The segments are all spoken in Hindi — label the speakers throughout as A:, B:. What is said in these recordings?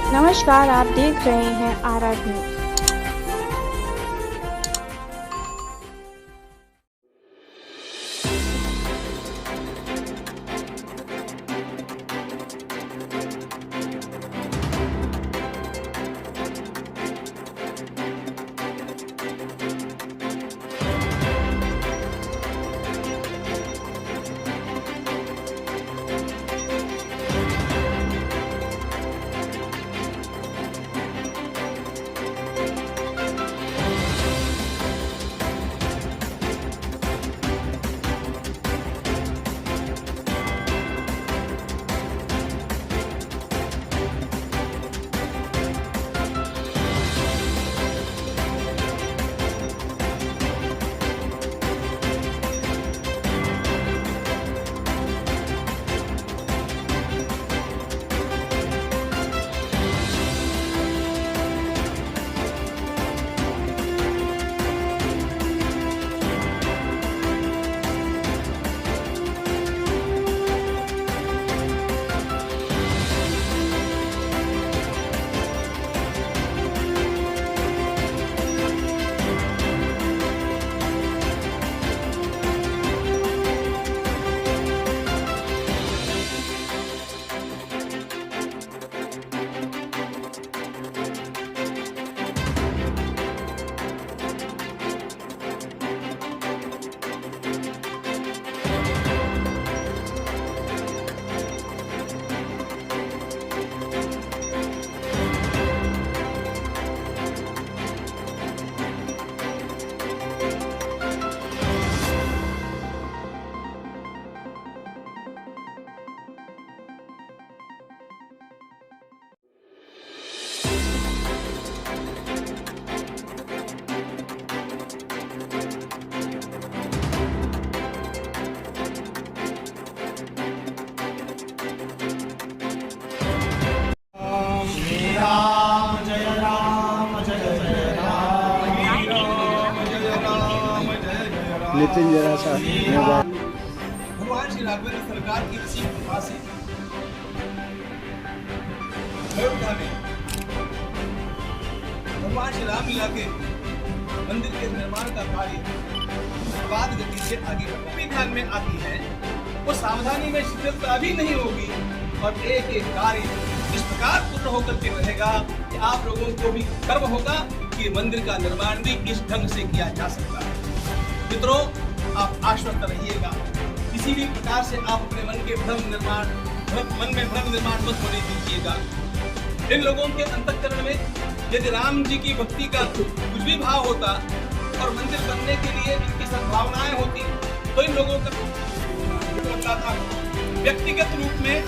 A: नमस्कार, आप देख रहे हैं आरआर न्यूज।
B: नितिन जरा सा
C: भगवान श्री राघवेंद्र सरकार की इसी कृपा से अयोध्या में भगवान श्री रामलीला के मंदिर के निर्माण का कार्य बाद गति से आगे बढ़ी ध्यान में आती है। वो सावधानी में शिथिलता भी नहीं होगी और एक एक कार्य इस प्रकार पूर्ण होकर के रहेगा कि आप लोगों को भी गर्व होगा कि मंदिर का निर्माण भी इस ढंग से किया जा सकता है। मित्रों, आप आश्वस्त रहिएगा, किसी भी प्रकार से आप अपने मन में भ्रम निर्माण मत होने दीजिएगा। इन लोगों के अंतःकरण में यदि राम जी की भक्ति का कुछ भी भाव होता और मंदिर बनने के लिए इनकी सद्भावनाएं होती तो इन लोगों का था। व्यक्तिगत रूप में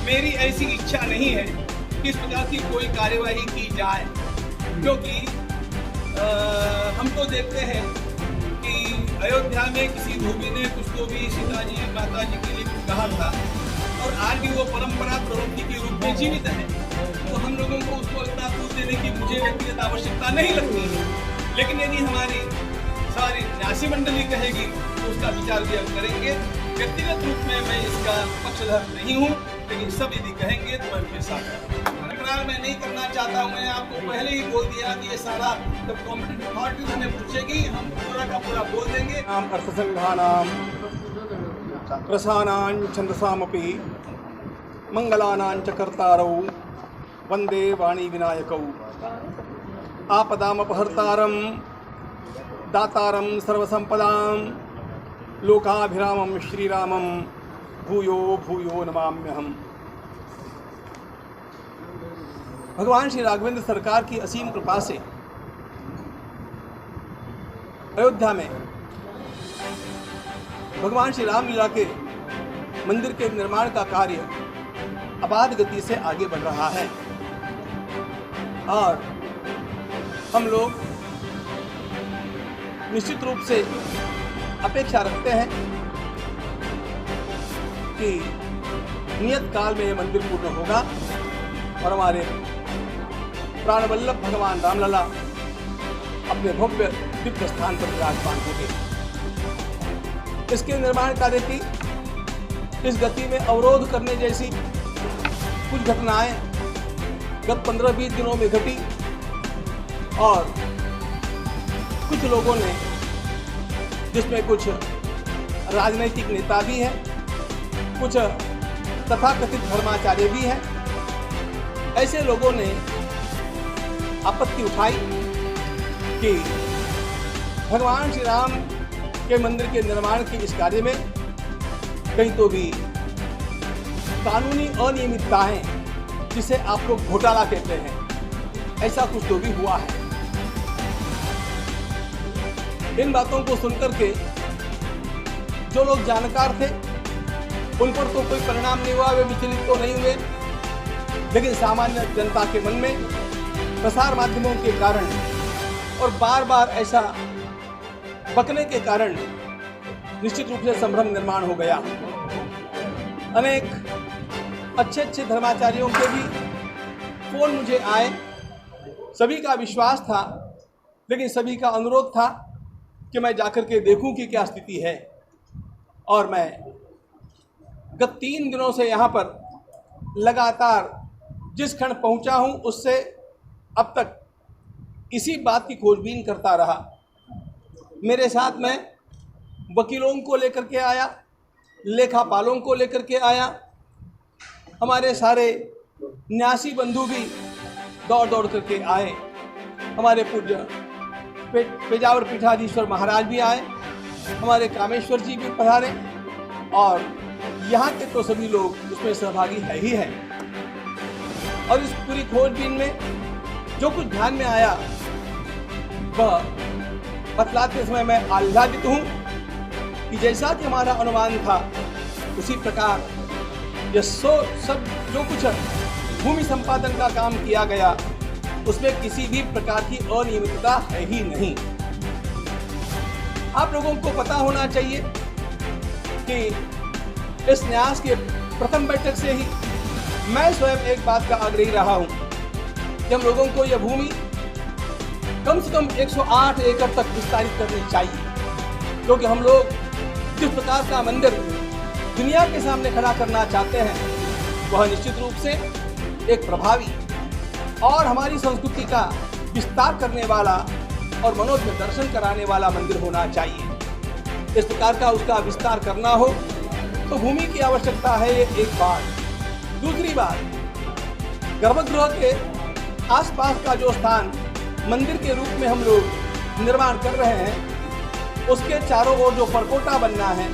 C: मेरी ऐसी इच्छा नहीं है कि इस प्रकार की कोई कार्यवाही की जाए, क्योंकि हम तो देखते हैं कि अयोध्या में किसी धोबी ने कुछ तो भी सीता जी माता जी के लिए कुछ कहा था और आज भी वो परंपरा प्रवृत्ति के रूप में जीवित है। तो हम लोगों को उसको इतना दूध देने की मुझे व्यक्तिगत आवश्यकता नहीं लगती है, लेकिन यदि हमारी सारी न्यासी मंडली कहेगी तो उसका विचार भी हम करेंगे। व्यक्तिगत रूप में मैं इसका पक्षधर नहीं हूँ, लेकिन सब यदि कहेंगे तो मैं उनके साथ मैं नहीं करना चाहता हूँ। मैं आपको पहले ही बोल दिया कि ये सारा जब कॉम्पिटेंट अथॉरिटी हमें पूछेगी हम पूरा का पूरा बोल देंगे।
D: अर्थसंघानां रसानां छंदसामपि मंगलानां च कर्तारौ वंदे वाणी विनायकौ आपदामपहर्तारं दातारं सर्वसंपदां लोकाभिरामं श्रीरामं भूयो भूयो नमाम्यहम्। भगवान श्री राघवेंद्र सरकार की असीम कृपा से अयोध्या में भगवान श्री रामलीला के मंदिर के निर्माण का कार्य अबाध गति से आगे बढ़ रहा है और हम लोग निश्चित रूप से अपेक्षा रखते हैं कि नियत काल में यह मंदिर पूर्ण होगा और हमारे प्राणवल्लभ भगवान रामलला अपने भव्य दिव्य स्थान पर विराजमान होंगे। इसके निर्माण कार्य की इस गति में अवरोध करने जैसी कुछ घटनाएं गत 15-20 दिनों में घटी और कुछ लोगों ने, जिसमें कुछ राजनीतिक नेता भी हैं, कुछ तथाकथित धर्माचार्य भी हैं, ऐसे लोगों ने आपत्ति उठाई कि भगवान श्री राम के मंदिर के निर्माण के इस कार्य में कहीं तो भी कानूनी अनियमितताएं, जिसे आप लोग घोटाला कहते हैं, ऐसा कुछ तो भी हुआ है। इन बातों को सुनकर के जो लोग जानकार थे उन पर तो कोई परिणाम नहीं हुआ, वे विचलित तो नहीं हुए, लेकिन सामान्य जनता के मन में प्रसार माध्यमों के कारण और बार बार ऐसा बकने के कारण निश्चित रूप से संभ्रम निर्माण हो गया। अनेक अच्छे धर्माचार्यों के भी फोन मुझे आए, सभी का विश्वास था, लेकिन सभी का अनुरोध था कि मैं जाकर के देखूं कि क्या स्थिति है। और मैं गत 3 दिनों से यहाँ पर लगातार जिस क्षण पहुँचा हूँ उससे अब तक इसी बात की खोजबीन करता रहा। मेरे साथ में वकीलों को लेकर के आया, लेखापालों को लेकर के आया, हमारे सारे न्यासी बंधु भी दौड़ दौड़ करके आए, हमारे पूज्य पेजावर पीठाधीश्वर महाराज भी आए, हमारे कामेश्वर जी भी पधारे और यहाँ के तो सभी लोग उसमें सहभागी है ही हैं। और इस पूरी खोजबीन में जो कुछ ध्यान में आया वह बतलाते समय मैं आह्लादित हूँ कि जैसा कि हमारा अनुमान था उसी प्रकार यह सब जो कुछ भूमि संपादन का काम किया गया उसमें किसी भी प्रकार की अनियमितता है ही नहीं। आप लोगों को पता होना चाहिए कि इस न्यास के प्रथम बैठक से ही मैं स्वयं एक बात का आग्रही रहा हूं कि हम लोगों को यह भूमि कम से कम 108 एकड़ तक विस्तारित करनी चाहिए, क्योंकि हम लोग जिस प्रकार का मंदिर दुनिया के सामने खड़ा करना चाहते हैं वह निश्चित रूप से एक प्रभावी और हमारी संस्कृति का विस्तार करने वाला और मनोज में दर्शन कराने वाला मंदिर होना चाहिए। इस प्रकार का उसका विस्तार करना हो तो भूमि की आवश्यकता है, ये एक बात। दूसरी बात, गर्भगृह के आसपास का जो स्थान मंदिर के रूप में हम लोग निर्माण कर रहे हैं उसके चारों ओर जो परकोटा बनना है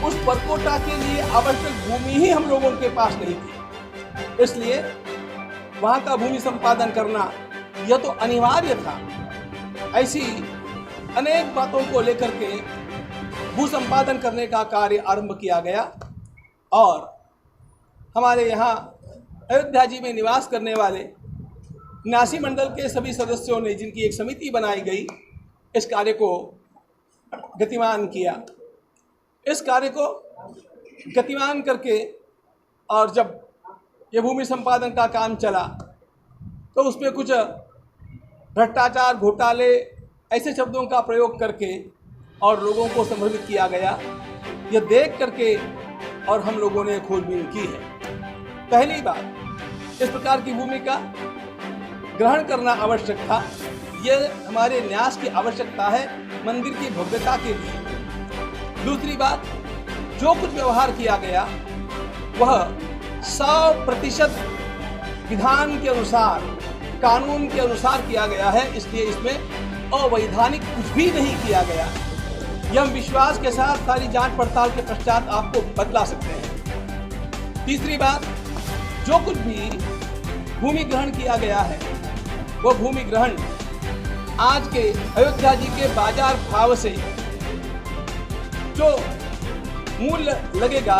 D: उस परकोटा के लिए आवश्यक भूमि ही हम लोगों के पास नहीं थी, इसलिए वहाँ का भूमि संपादन करना यह तो अनिवार्य था। ऐसी अनेक बातों को लेकर के भू संपादन करने का कार्य आरंभ किया गया और हमारे यहाँ अयोध्या जी में निवास करने वाले न्यासी मंडल के सभी सदस्यों ने, जिनकी एक समिति बनाई गई, इस कार्य को गतिमान किया। इस कार्य को गतिमान करके और जब ये भूमि संपादन का काम चला तो उसमें कुछ भ्रष्टाचार, घोटाले ऐसे शब्दों का प्रयोग करके और लोगों को संभ्रमित किया गया। यह देख करके और हम लोगों ने खोजबीन की है। पहली बात, इस प्रकार की भूमि का ग्रहण करना आवश्यक था। यह हमारे न्यास की आवश्यकता है मंदिर की भव्यता के लिए। दूसरी बात, जो कुछ व्यवहार किया गया वह 100% विधान के अनुसार, कानून के अनुसार किया गया है, इसलिए इसमें अवैधानिक कुछ भी नहीं किया गया। यह हम विश्वास के साथ सारी जांच पड़ताल के पश्चात आपको बतला सकते हैं। तीसरी बात, जो कुछ भी भूमि ग्रहण किया गया है वह भूमि ग्रहण आज के अयोध्या जी के बाजार भाव से जो मूल्य लगेगा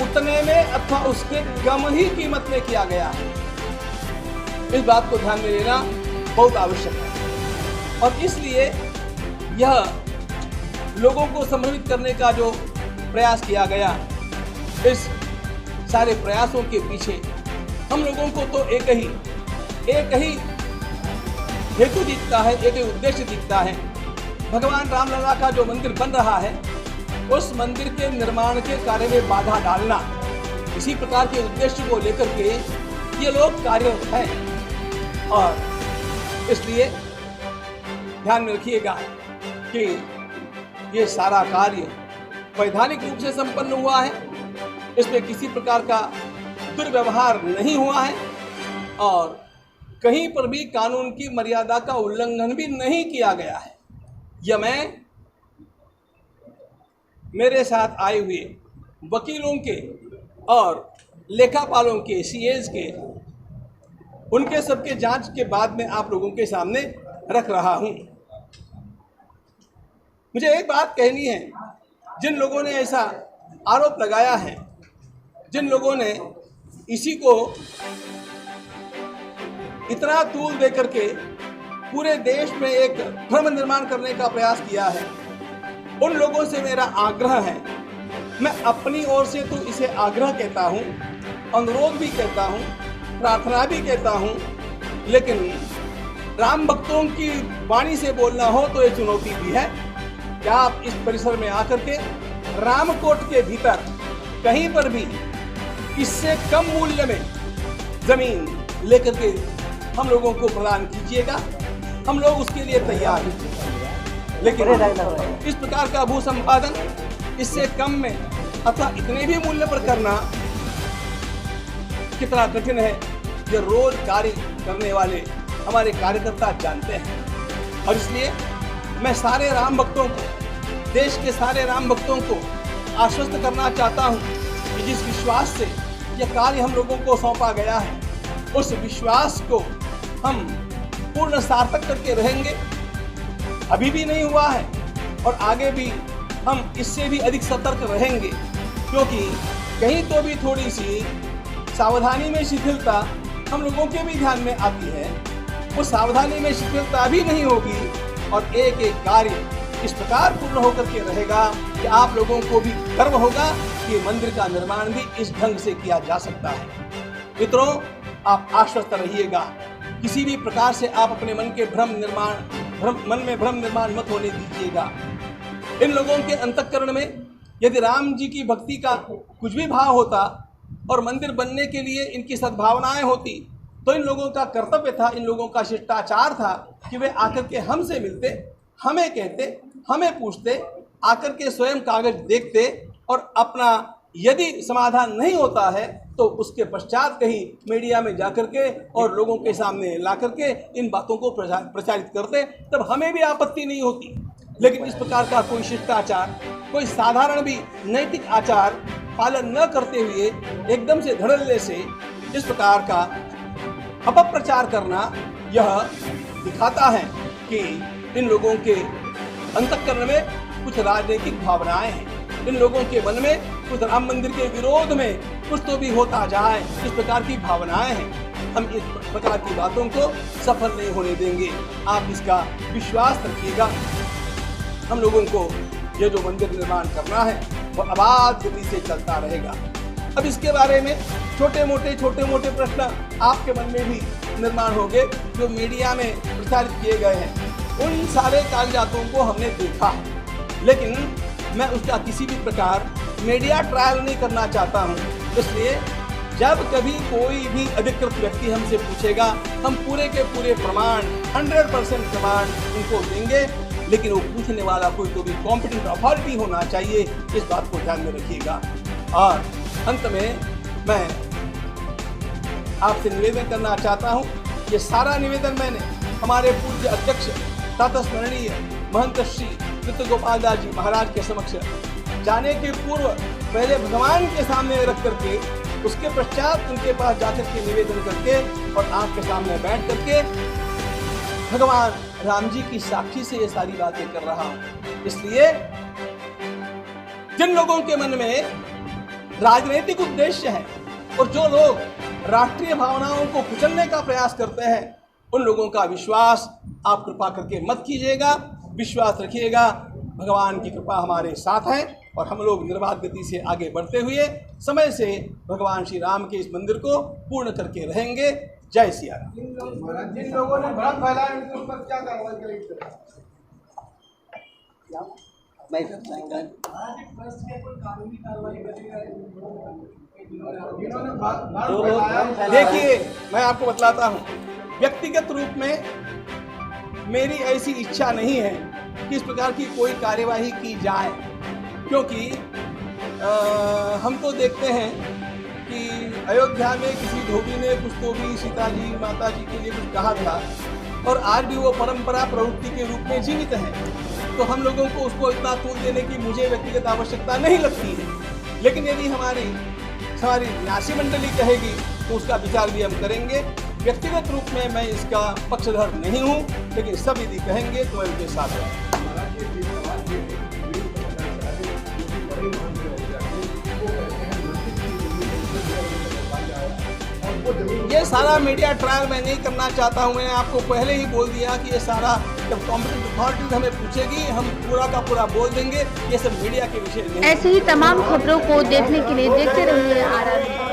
D: उतने में अथवा उसके कम ही कीमत में किया गया है। इस बात को ध्यान में लेना बहुत आवश्यक है और इसलिए यह लोगों को संभ्रमित करने का जो प्रयास किया गया, इस सारे प्रयासों के पीछे हम लोगों को तो एक ही हेतु दिखता है, एक ही उद्देश्य दिखता है। भगवान रामलला का जो मंदिर बन रहा है उस मंदिर के निर्माण के कार्य में बाधा डालना, इसी प्रकार के उद्देश्य को लेकर के ये लोग कार्यरत हैं और इसलिए ध्यान में रखिएगा कि ये सारा कार्य वैधानिक रूप से संपन्न हुआ है, इसमें किसी प्रकार का दुर्व्यवहार नहीं हुआ है और कहीं पर भी कानून की मर्यादा का उल्लंघन भी नहीं किया गया है। यह मैं मेरे साथ आए हुए वकीलों के और लेखापालों के, सीएज के, उनके सबके जांच के बाद में आप लोगों के सामने रख रहा हूं। मुझे एक बात कहनी है, जिन लोगों ने ऐसा आरोप लगाया है, जिन लोगों ने इसी को इतना तूल दे करके पूरे देश में एक भ्रम निर्माण करने का प्रयास किया है, उन लोगों से मेरा आग्रह है, मैं अपनी ओर से तो इसे आग्रह कहता हूं, अनुरोध भी कहता हूं, प्रार्थना भी कहता हूं, लेकिन राम भक्तों की वाणी से बोलना हो तो ये चुनौती भी है। क्या आप इस परिसर में आकर के रामकोट के भीतर कहीं पर भी इससे कम मूल्य में जमीन लेकर के हम लोगों को प्रदान कीजिएगा, हम लोग उसके लिए तैयार हैं। लेकिन इस प्रकार का भू संपादन इससे कम में अथवा इतने भी मूल्य पर करना कितना कठिन है, ये रोज कार्य करने वाले हमारे कार्यकर्ता जानते हैं। और इसलिए मैं सारे राम भक्तों को, देश के सारे राम भक्तों को आश्वस्त करना चाहता हूं कि जिस विश्वास से यह कार्य हम लोगों को सौंपा गया है, उस विश्वास को हम पूर्ण सार्थक करके रहेंगे। अभी भी नहीं हुआ है और आगे भी हम इससे भी अधिक सतर्क रहेंगे, क्योंकि कहीं तो भी थोड़ी सी सावधानी में शिथिलता हम लोगों के भी ध्यान में आती है। वो सावधानी में शिथिलता भी नहीं होगी और एक एक कार्य इस प्रकार पूर्ण होकर के रहेगा कि आप लोगों को भी गर्व होगा कि मंदिर का निर्माण भी इस ढंग से किया जा सकता है। मित्रों, आप आश्वस्त रहिएगा, किसी भी प्रकार से आप अपने मन में भ्रम निर्माण मत होने दीजिएगा। इन लोगों के अंतःकरण में यदि राम जी की भक्ति का कुछ भी भाव होता और मंदिर बनने के लिए इनकी सद्भावनाएं होती, तो इन लोगों का कर्तव्य था, इन लोगों का शिष्टाचार था कि वे आकर के हमसे मिलते, हमें कहते, हमें पूछते, आकर के स्वयं कागज देखते और अपना यदि समाधान नहीं होता है तो उसके पश्चात कहीं मीडिया में जाकर के और लोगों के सामने ला करके इन बातों को प्रचारित करते, तब हमें भी आपत्ति नहीं होती। लेकिन इस प्रकार का कोई शिष्टाचार, कोई साधारण भी नैतिक आचार पालन न करते हुए एकदम से धड़ल्ले से इस प्रकार का अपप्रचार करना, यह दिखाता है कि इन लोगों के अंतःकरण में कुछ राजनीतिक भावनाएं हैं, इन लोगों के मन में कुछ राम मंदिर के विरोध में कुछ तो भी होता जाए, इस प्रकार की भावनाएं हैं। हम इस प्रकार की बातों को सफल नहीं होने देंगे, आप इसका विश्वास रखिएगा। हम लोगों को ये जो मंदिर निर्माण करना है वो आबाद गति से चलता रहेगा। अब इसके बारे में छोटे मोटे प्रश्न आपके मन में भी निर्माण होंगे जो मीडिया में प्रचारित किए गए हैं। उन सारे कागजातों को हमने देखा है, लेकिन मैं उसका किसी भी प्रकार मीडिया ट्रायल नहीं करना चाहता हूं। इसलिए जब कभी कोई भी अधिकृत व्यक्ति हमसे पूछेगा, हम पूरे के पूरे प्रमाण 100% प्रमाण उनको देंगे, लेकिन वो पूछने वाला कोई तो भी कॉम्पिटेंट अथॉरिटी होना चाहिए, इस बात को ध्यान में रखिएगा। और अंत में मैं आपसे निवेदन करना चाहता हूं, ये सारा निवेदन मैंने हमारे पूज्य अध्यक्ष तथा स्मरणीय महंत श्री कृत गोपाल दास जी महाराज के समक्ष जाने के पूर्व पहले भगवान के सामने रख करके, उसके पश्चात उनके पास जाकर के निवेदन करके और आपके सामने बैठ करके भगवान राम जी की साक्षी से ये सारी बातें कर रहा हूं। इसलिए जिन लोगों के मन में राजनीतिक उद्देश्य है और जो लोग राष्ट्रीय भावनाओं को कुचलने का प्रयास करते हैं, उन लोगों का विश्वास आप कृपा करके मत कीजिएगा। विश्वास रखिएगा, भगवान की कृपा हमारे साथ है और हम लोग निर्बाध गति से आगे बढ़ते हुए समय से भगवान श्री राम के इस मंदिर को पूर्ण करके रहेंगे। जय सिया राम।
B: जिन लोगों ने भ्रम फैलाया उनके ऊपर क्या कार्रवाई करेंगे?
E: मैं
B: इन्होंने भ्रम फैलाया।
D: देखिए, मैं आपको बतलाता हूँ, व्यक्तिगत रूप में मेरी ऐसी इच्छा नहीं है कि इस प्रकार की कोई कार्यवाही की जाए, क्योंकि हम तो देखते हैं कि अयोध्या में किसी धोबी ने कुछ तो भी सीता जी माता जी के लिए कुछ कहा था, और आज भी वो परंपरा प्रवृत्ति के रूप में जीवित है। तो हम लोगों को उसको इतना तूल देने की मुझे व्यक्तिगत आवश्यकता नहीं लगती है, लेकिन यदि हमारी न्यासी मंडली कहेगी तो उसका विचार भी हम करेंगे। व्यक्तिगत रूप में मैं इसका पक्षधर नहीं हूँ, लेकिन सब यदि कहेंगे तो मैं उनके साथ रहूँगा। ये सारा मीडिया ट्रायल मैं नहीं करना चाहता हूँ। मैंने आपको पहले ही बोल दिया कि ये सारा जब कॉम्पिटेंट अथॉरिटीज हमें पूछेगी हम पूरा का पूरा बोल देंगे। ये सब मीडिया के विषय नहीं।
E: ऐसे ही तमाम खबरों को देखने के लिए देखते रहिए RR।